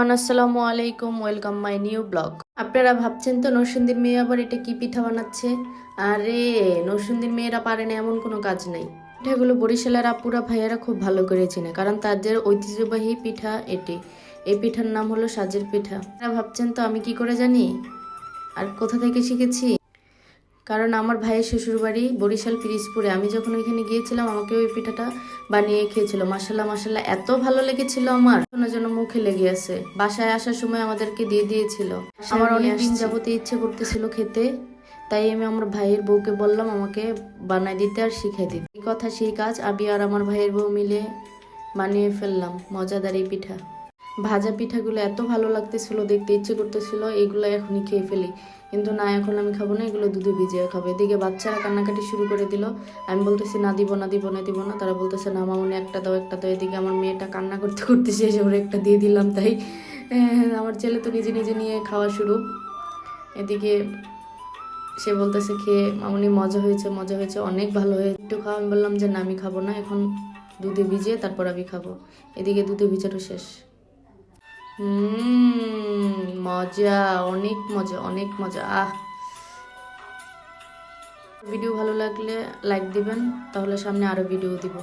Everyone, আসসালামু আলাইকুম। Welcome my new blog. আপনারা ভাবছেন তো নরসিংদীর মেয়ে আবার এটা কি পিঠা বানাচ্ছে। আরে, নরসিংদীর মেয়েরা পারে না এমন কোনো কাজ নাই। পিঠাগুলো বরিশালের আপুরা ভাইয়ারা খুব ভালো করে চেনে, কারণ তাদের ঐতিহ্যবাহী পিঠা এটি। এই পিঠার নাম হলো সাজের পিঠা। আপনারা ভাবছেন তো আমি কি করে জানি আর কোথা থেকে শিখেছি। কারণ আমার ভাইয়ের শ্বশুর বাড়ি বরিশাল পিরিজপুরে। আমি যখন ওইখানে গিয়েছিলাম আমাকে ওই পিঠাটা বানিয়ে খেয়েছিল। মাসাল্লাহ মাসাল্লাহ, এত ভালো লেগেছিল আমার, যেন মুখে লেগে আছে। বাসায় আসার সময় আমাদেরকে দিয়ে দিয়েছিল। আমার অনেক দিন যাবতে ইচ্ছে করতেছিল খেতে, তাই আমি আমার ভাইয়ের বউকে বললাম আমাকে বানাই দিতে আর শিখাই দিতে। এই কথা সেই কাজ, আমি আর আমার ভাইয়ের বউ মিলে বানিয়ে ফেললাম মজাদার এই পিঠা। ভাজা পিঠাগুলো এত ভালো লাগতেছিল, দেখতে ইচ্ছে করতেছিল এগুলো এখনই খেয়ে ফেলি, কিন্তু না, এখন আমি খাবো না, এগুলো দুধে ভিজিয়ে খাবো। এদিকে বাচ্চারা কান্নাকাটি শুরু করে দিল। আমি বলতেছি না, দিব না দিব না দিব না। তারা বলতেছে না মামুনি একটা দাও একটা দাও। এদিকে আমার মেয়েটা কান্না করতে করতে শেষে ওরে একটা দিয়ে দিলাম। তাই আমার ছেলে তো নিজে নিজে নিয়ে খাওয়া শুরু। এদিকে সে বলতেছে খেয়ে, মামুনি মজা হয়েছে মজা হয়েছে, অনেক ভালো হয়েছে, একটু খাওয়া। আমি বললাম যে না, আমি খাবো না, এখন দুধে ভিজিয়ে তারপর আমি খাবো। এদিকে দুধে ভিজানো শেষ। মজা, অনেক মজা অনেক মজা। ভিডিও ভালো লাগলে লাইক দিবেন, তাহলে সামনে আরো ভিডিও দিব।